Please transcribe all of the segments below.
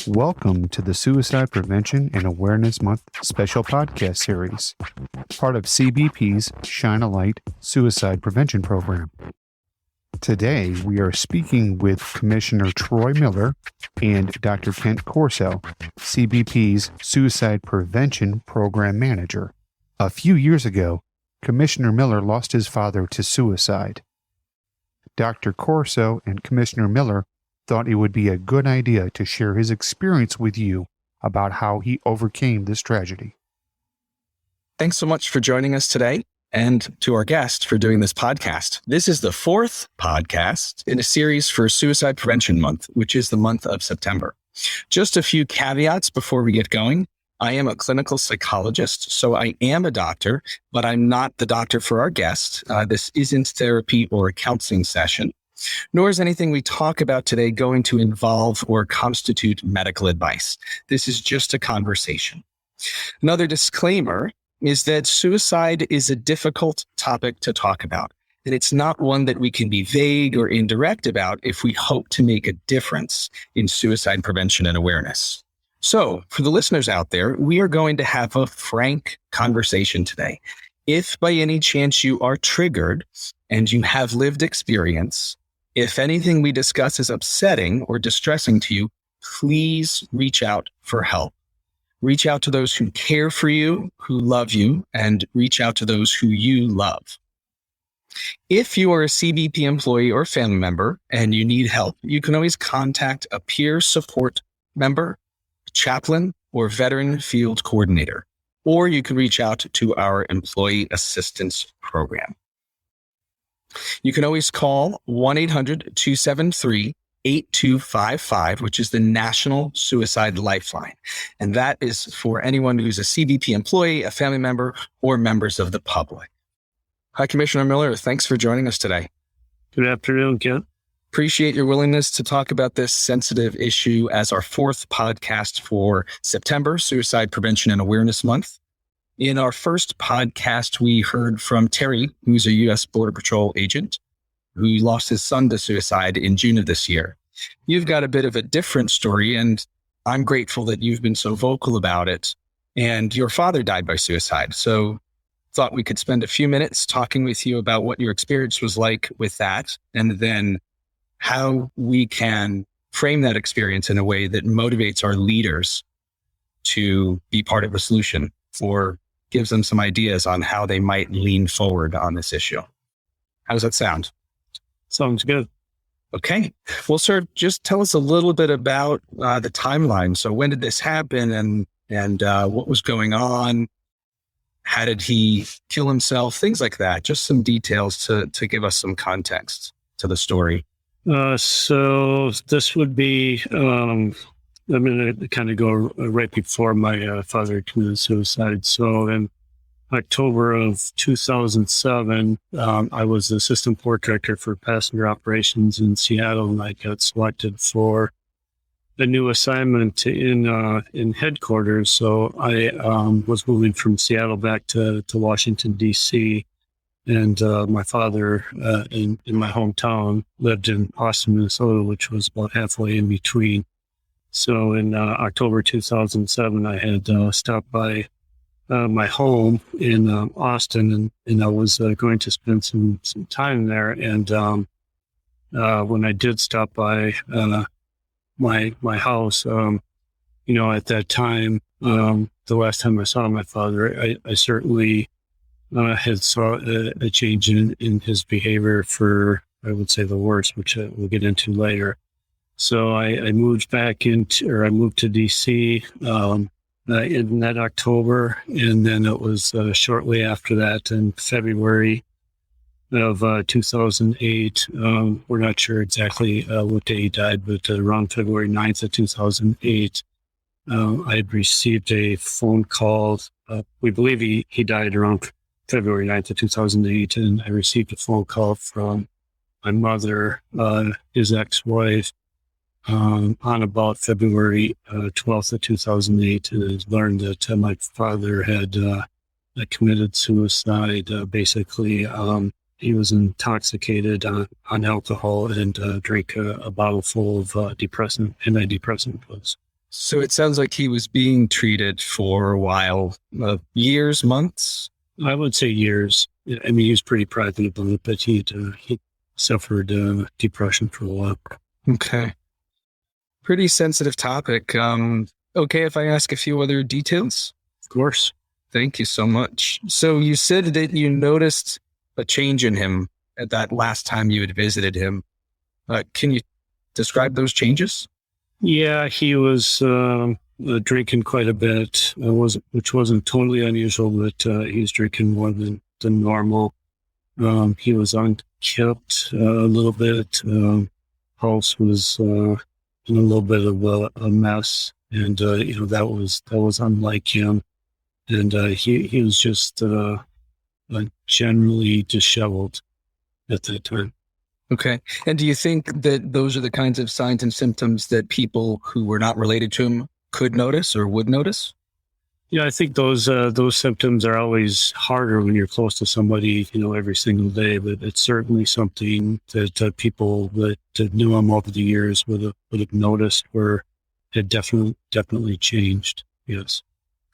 Welcome to the Suicide Prevention and Awareness Month special podcast series, part of CBP's Shine a Light Suicide Prevention Program. Today, we are speaking with Commissioner Troy Miller and Dr. Kent Corso, CBP's Suicide Prevention Program Manager. A few years ago, Commissioner Miller lost his father to suicide. Dr. Corso and Commissioner Miller thought it would be a good idea to share his experience with you about how he overcame this tragedy. Thanks so much for joining us today, and to our guest for doing this podcast. This is the fourth podcast in a series for Suicide Prevention Month, which is the month of September. Just a few caveats before we get going. I am a clinical psychologist, so I am a doctor, but I'm not the doctor for our guest. This isn't therapy or a counseling session. Nor is anything we talk about today going to involve or constitute medical advice. This is just a conversation. Another disclaimer is that suicide is a difficult topic to talk about, and it's not one that we can be vague or indirect about if we hope to make a difference in suicide prevention and awareness. So, for the listeners out there, we are going to have a frank conversation today. If by any chance you are triggered and you have lived experience, if anything we discuss is upsetting or distressing to you, please reach out for help. Reach out to those who care for you, who love you, and reach out to those who you love. If you are a CBP employee or family member and you need help, you can always contact a peer support member, chaplain, or veteran field coordinator, or you can reach out to our employee assistance program. You can always call 1-800-273-8255, which is the National Suicide Lifeline. And that is for anyone who's a CBP employee, a family member, or members of the public. Hi, Commissioner Miller. Thanks for joining us today. Good afternoon, Kent. Appreciate your willingness to talk about this sensitive issue as our fourth podcast for September, Suicide Prevention and Awareness Month. In our first podcast, we heard from Terry, who's a U.S. Border Patrol agent who lost his son to suicide in June of this year. You've got a bit of a different story, and I'm grateful that you've been so vocal about it. And your father died by suicide. So thought we could spend a few minutes talking with you about what your experience was like with that, and then how we can frame that experience in a way that motivates our leaders to be part of the solution, or gives them some ideas on how they might lean forward on this issue. How does that sound? Sounds good. Okay. Well, sir, just tell us a little bit about the timeline. So when did this happen, and what was going on? How did he kill himself? Things like that. Just some details to give us some context to the story. So this would be, I'm going to kind of go right before my father committed suicide. So in October of 2007, I was the assistant port director for passenger operations in Seattle, and I got selected for a new assignment in headquarters. So I was moving from Seattle back to Washington, D.C., and my father in my hometown lived in Austin, Minnesota, which was about halfway in between. So in October 2007, I had stopped by my home in Austin, and I was going to spend some time there. And when I did stop by my house, at that time, the last time I saw my father, I certainly had saw a change in his behavior for, I would say, the worst, which we'll get into later. So I moved to DC in that October, and then it was shortly after that in February of 2008. We're not sure exactly what day he died, but around February 9th of 2008, I had received a phone call. We believe he died around February 9th of 2008, and I received a phone call from my mother, his ex-wife, on about February 12th of 2008, and learned that my father had committed suicide. Basically, he was intoxicated on alcohol and drank a bottle full of antidepressant pills. So it sounds like he was being treated for a while, years, months? I would say years. I mean, he was pretty private about it, but he suffered depression for a while. Okay. Pretty sensitive topic. Okay, if I ask a few other details? Of course. Thank you so much. So you said that you noticed a change in him at that last time you had visited him. Can you describe those changes? Yeah, he was drinking quite a bit, which wasn't totally unusual, but he was drinking more than normal. He was unkempt a little bit. Pulse was in a little bit of a mess, and that was unlike him. And he was just generally disheveled at that time. Okay. And do you think that those are the kinds of signs and symptoms that people who were not related to him could notice or would notice? Yeah, I think those symptoms are always harder when you're close to somebody, every single day. But it's certainly something that people that knew him over the years would have noticed, where it definitely changed. Yes.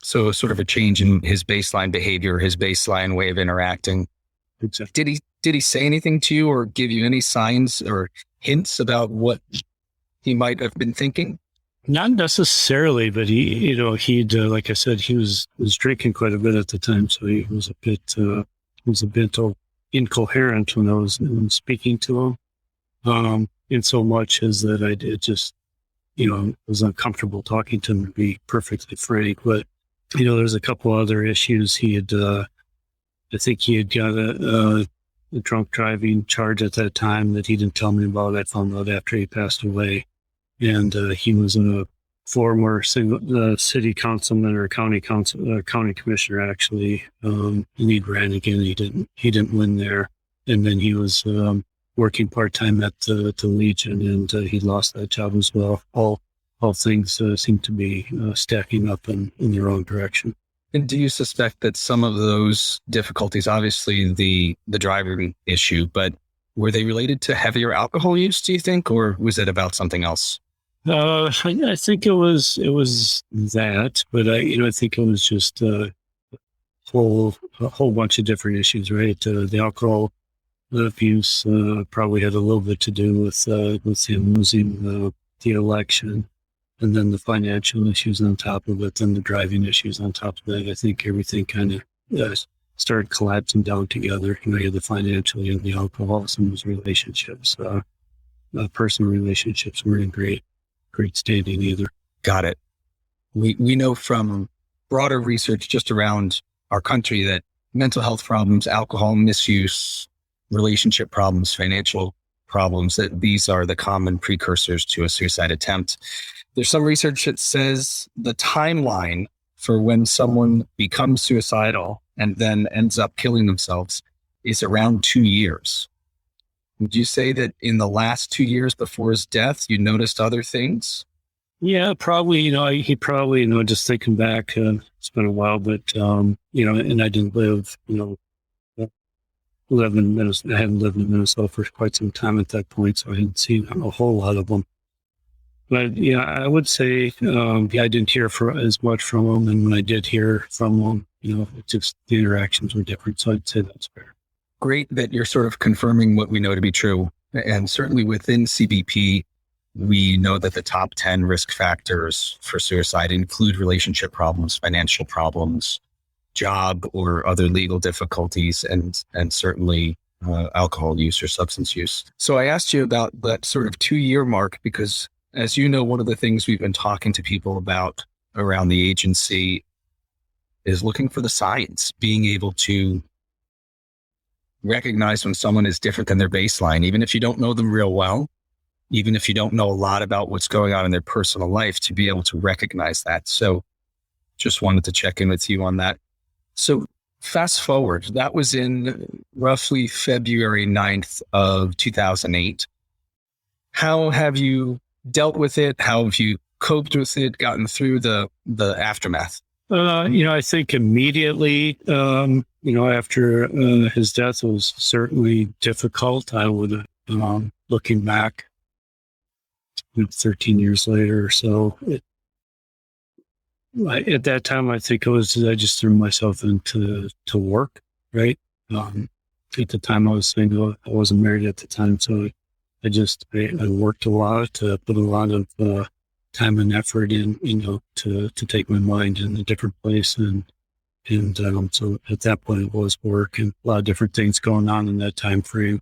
So sort of a change in his baseline behavior, his baseline way of interacting. Exactly. Did he say anything to you or give you any signs or hints about what he might have been thinking? Not necessarily, but he'd like I said, he was drinking quite a bit at the time, so he was a bit incoherent when I was speaking to him. In so much as that I did just, was uncomfortable talking to him, to be perfectly frank. But there's a couple other issues. He had, I think he had got a drunk driving charge at that time that he didn't tell me about. I found out after he passed away. And he was a former city councilman or county commissioner, actually. And he ran again. He didn't win there. And then he was working part-time at the Legion, and he lost that job as well. All things seem to be stacking up in the wrong direction. And do you suspect that some of those difficulties, obviously the driving issue, but were they related to heavier alcohol use, do you think, or was it about something else? I think it was that, but I think it was just a whole bunch of different issues, right? The alcohol abuse probably had a little bit to do with him losing the election, and then the financial issues on top of it, and the driving issues on top of that. I think everything kind of started collapsing down together. You had the financial, the alcohol, some of those relationships, personal relationships weren't in great standing either. Got it. We know from broader research just around our country that mental health problems, alcohol misuse, relationship problems, financial problems, that these are the common precursors to a suicide attempt. There's some research that says the timeline for when someone becomes suicidal and then ends up killing themselves is around 2 years. Would you say that in the last 2 years before his death, you noticed other things? Yeah, probably. He probably, just thinking back, it's been a while, but, and I didn't live in Minnesota. I haven't lived in Minnesota for quite some time at that point, so I hadn't seen a whole lot of them. But yeah, I would say, I didn't hear as much from him, and when I did hear from him, just the interactions were different. So I'd say that's fair. Great that you're sort of confirming what we know to be true. And certainly within CBP, we know that the top 10 risk factors for suicide include relationship problems, financial problems, job or other legal difficulties, and certainly alcohol use or substance use. So I asked you about that sort of 2-year mark because, as you know, one of the things we've been talking to people about around the agency is looking for the signs, being able to recognize when someone is different than their baseline, even if you don't know them real well, even if you don't know a lot about what's going on in their personal life, to be able to recognize that. So just wanted to check in with you on that. So fast forward, that was in roughly February 9th of 2008. How have you dealt with it? How have you coped with it, gotten through the aftermath? I think immediately, after his death, it was certainly difficult. I would, looking back 13 years later or so, at that time, I think I just threw myself into work, right? At the time I was single, I wasn't married at the time. So I worked a lot, put a lot of time and effort in, to take my mind in a different place. And so at that point it was work and a lot of different things going on in that time frame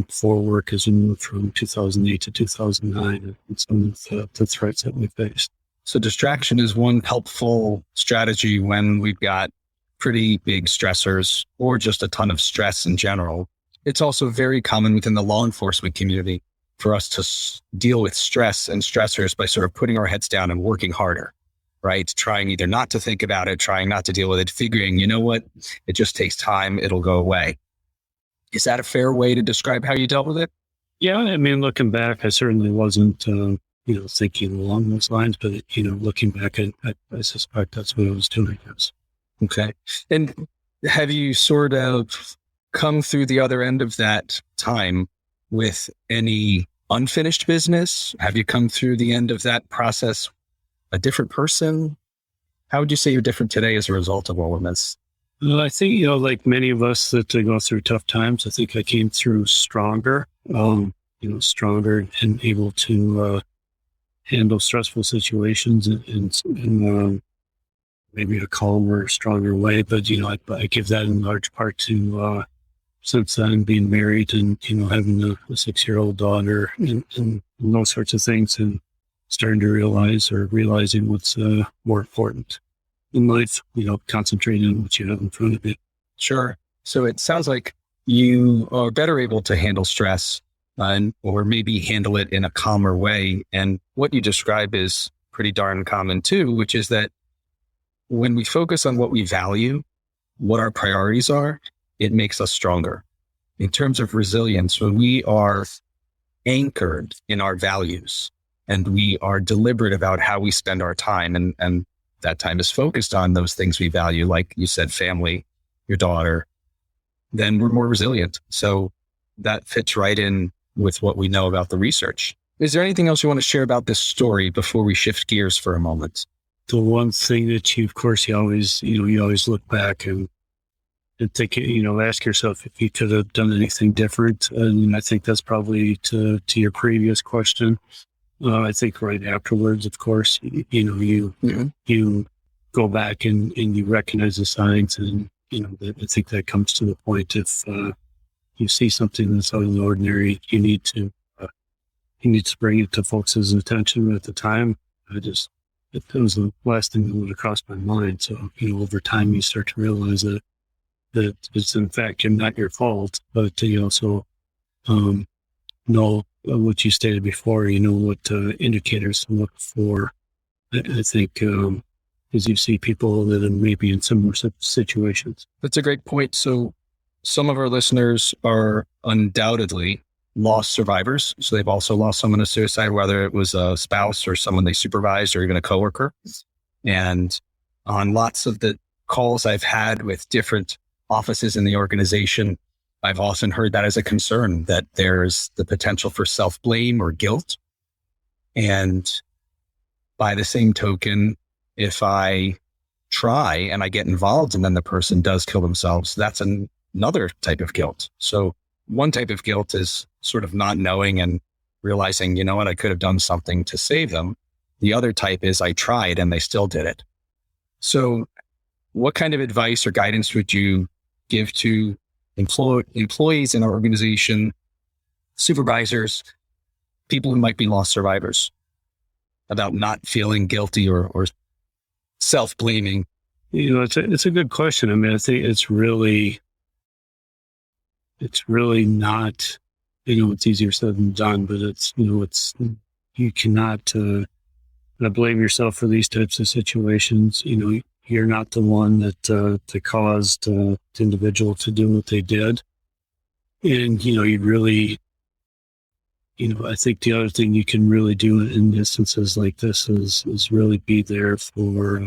for work as we moved from 2008 to 2009 and some of the threats that we faced. So distraction is one helpful strategy when we've got pretty big stressors or just a ton of stress in general. It's also very common within the law enforcement community for us to deal with stress and stressors by sort of putting our heads down and working harder, right? Trying either not to think about it, trying not to deal with it, figuring, you know what, it just takes time, it'll go away. Is that a fair way to describe how you dealt with it? Yeah, I mean, looking back, I certainly wasn't, thinking along those lines, but, looking back, I suspect that's what I was doing, yes. Okay. And have you sort of come through the other end of that time with any unfinished business? Have you come through the end of that process a different person? How would you say you're different today as a result of all of this? Well, I think, like many of us that go through tough times, I think I came through stronger, stronger and able to handle stressful situations in maybe a calmer, stronger way. But, I give that in large part to since then being married and, having a 6-year-old daughter and those sorts of things and starting to realizing what's more important in life, concentrating on what you have in front of you. Sure. So it sounds like you are better able to handle stress or maybe handle it in a calmer way. And what you describe is pretty darn common too, which is that when we focus on what we value, what our priorities are, it makes us stronger. In terms of resilience, when we are anchored in our values and we are deliberate about how we spend our time and that time is focused on those things we value, like you said, family, your daughter, then we're more resilient. So that fits right in with what we know about the research. Is there anything else you want to share about this story before we shift gears for a moment? The one thing that you always look back and think, ask yourself if you could have done anything different. And I think that's probably to your previous question. I think right afterwards, of course, you go back and you recognize the signs, and I think that comes to the point if you see something that's out of the ordinary, you need to bring it to folks' attention at the time. It was the last thing that would have crossed my mind. So, over time, you start to realize that it's in fact not your fault, but you also know what you stated before. What indicators to look for. I think as you see people that are maybe in similar situations. That's a great point. So, some of our listeners are undoubtedly loss survivors. So they've also lost someone to suicide, whether it was a spouse or someone they supervised or even a coworker. And on lots of the calls I've had with different offices in the organization, I've often heard that as a concern, that there's the potential for self-blame or guilt. And by the same token, if I try and I get involved and then the person does kill themselves, that's another type of guilt. So one type of guilt is sort of not knowing and realizing, you know what, I could have done something to save them. The other type is I tried and they still did it. So what kind of advice or guidance would you give to employees in our organization, supervisors, people who might be loss survivors, about not feeling guilty or self-blaming? It's a good question. I mean, I think it's really not, it's easier said than done, but you cannot blame yourself for these types of situations. You're not the one that caused the individual to do what they did. And, you really, I think the other thing you can really do in instances like this is really be there for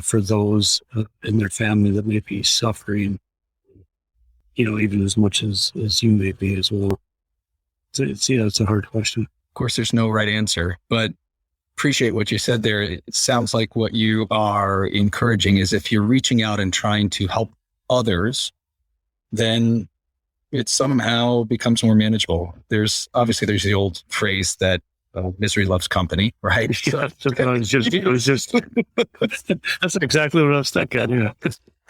for those in their family that may be suffering, even as much as you may be as well. It's a hard question. Of course, there's no right answer, but appreciate what you said there. It sounds like what you are encouraging is if you're reaching out and trying to help others, then it somehow becomes more manageable. There's the old phrase that misery loves company, right? Yeah, that's exactly what I was thinking. Yeah.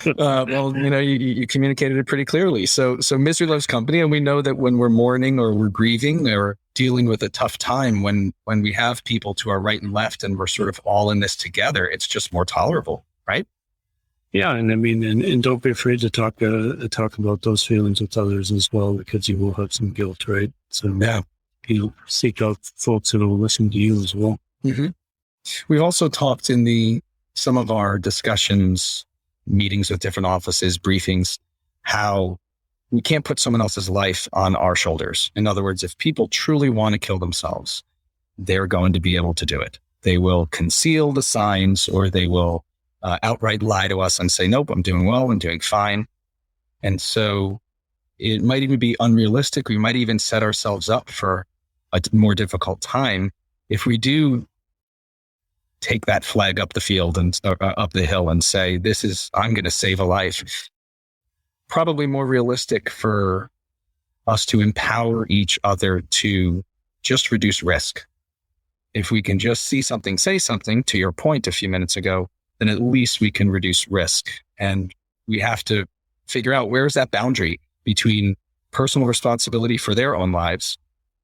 You communicated it pretty clearly. So misery loves company. And we know that when we're mourning or we're grieving or dealing with a tough time, when we have people to our right and left and we're sort of all in this together, it's just more tolerable, right? Yeah. And I mean, and don't be afraid to talk about those feelings with others as well, because you will have some guilt, right? So yeah, seek out folks that will listen to you as well. Mm-hmm. We've also talked in some of our discussions, meetings with different offices, briefings, how we can't put someone else's life on our shoulders. In other words, if people truly want to kill themselves, they're going to be able to do it. They will conceal the signs, or they will outright lie to us and say, nope, I'm doing well, I'm doing fine. And so it might even be unrealistic. We might even set ourselves up for a more difficult time if we do take that flag up the field and up the hill and say, I'm going to save a life. Probably more realistic for us to empower each other to just reduce risk. If we can just see something, say something, to your point a few minutes ago, then at least we can reduce risk. And we have to figure out, where's that boundary between personal responsibility for their own lives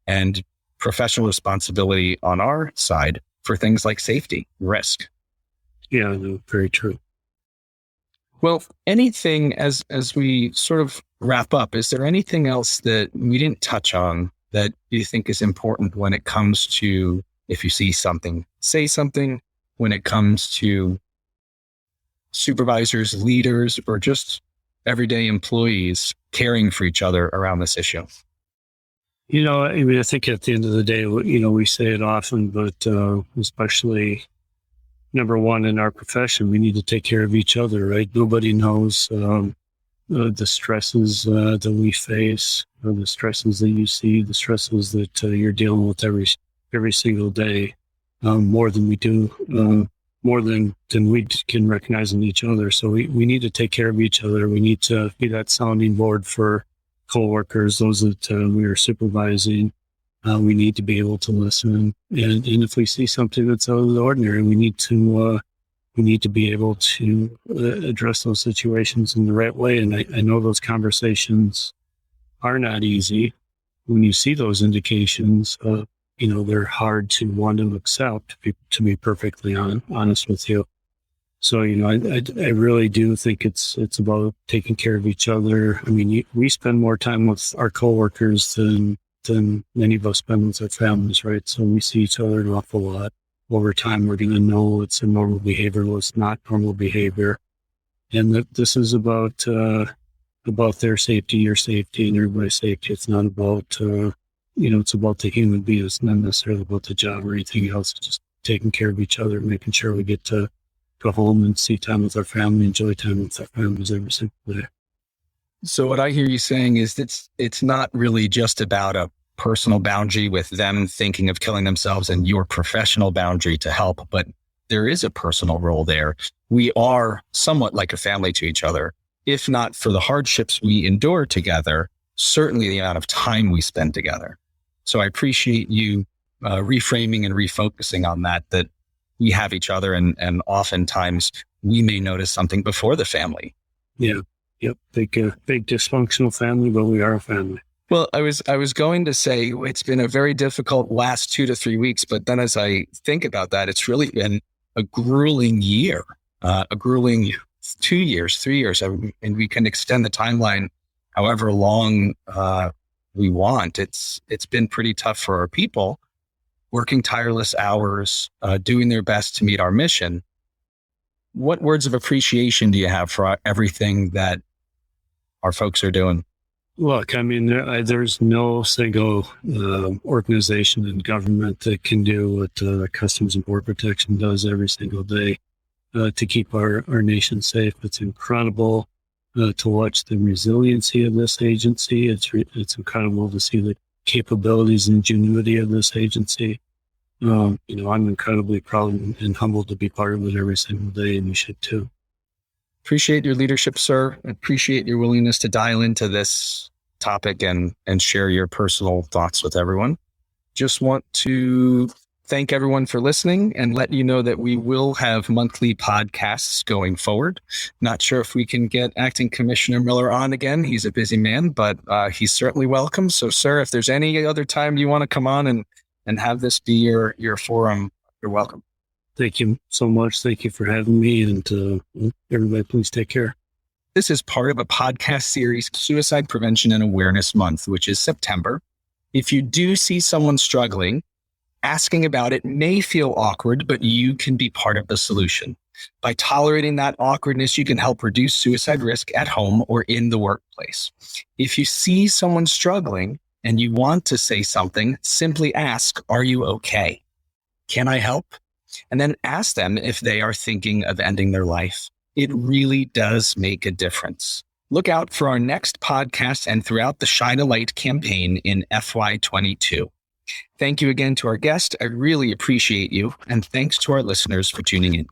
and professional responsibility on our side for things like safety, risk. Yeah, no, very true. Well, anything as we sort of wrap up, is there anything else that we didn't touch on that you think is important when it comes to, if you see something, say something, when it comes to supervisors, leaders, or just everyday employees caring for each other around this issue? I think at the end of the day, we say it often, but especially number one in our profession, we need to take care of each other, right? Nobody knows the stresses that we face, the stresses that you see, the stresses that you're dealing with every single day, more than we do, more than we can recognize in each other. So we need to take care of each other. We need to be that sounding board for coworkers, those that we are supervising. We need to be able to listen, and if we see something that's out of the ordinary, we need to be able to address those situations in the right way. And I know those conversations are not easy. When you see those indications, they're hard to want to accept. To be perfectly honest with you. So, I really do think it's about taking care of each other. I mean, we spend more time with our coworkers than many of us spend with our families, right? So we see each other an awful lot. Over time, we're going to know what's a normal behavior, what's not normal behavior. And that this is about their safety, your safety, and everybody's safety. It's not about, it's about the human being. It's not necessarily about the job or anything else. It's just taking care of each other, making sure we get to go home and see time with our family, enjoy time with our families every single day. So what I hear you saying is that it's not really just about a personal boundary with them thinking of killing themselves and your professional boundary to help, but there is a personal role there. We are somewhat like a family to each other, if not for the hardships we endure together, certainly the amount of time we spend together. So I appreciate you reframing and refocusing on that we have each other, and oftentimes we may notice something before the family. Yeah. Yep. Big dysfunctional family, but we are a family. Well, I was going to say it's been a very difficult last 2 to 3 weeks, but then as I think about that, it's really been a grueling year, a grueling 2 years, 3 years, and we can extend the timeline however long we want. It's been pretty tough for our people, working tireless hours, doing their best to meet our mission. What words of appreciation do you have for everything that our folks are doing? Look, I mean, there's no single organization in government that can do what Customs and Border Protection does every single day. to keep our nation safe. It's incredible to watch the resiliency of this agency. It's incredible to see the capabilities and ingenuity of this agency. I'm incredibly proud and humbled to be part of it every single day, and you should too. Appreciate your leadership, sir. Appreciate your willingness to dial into this topic and share your personal thoughts with everyone. Just want to thank everyone for listening and let you know that we will have monthly podcasts going forward. Not sure if we can get Acting Commissioner Miller on again. He's a busy man, but he's certainly welcome. So, sir, if there's any other time you want to come on and have this be your forum, you're welcome. Thank you so much. Thank you for having me. And everybody, please take care. This is part of a podcast series, Suicide Prevention and Awareness Month, which is September. If you do see someone struggling, asking about it may feel awkward, but you can be part of the solution. By tolerating that awkwardness, you can help reduce suicide risk at home or in the workplace. If you see someone struggling and you want to say something, simply ask, "Are you okay? Can I help?" And then ask them if they are thinking of ending their life. It really does make a difference. Look out for our next podcast and throughout the Shine a Light campaign in FY22. Thank you again to our guest. I really appreciate you. And thanks to our listeners for tuning in.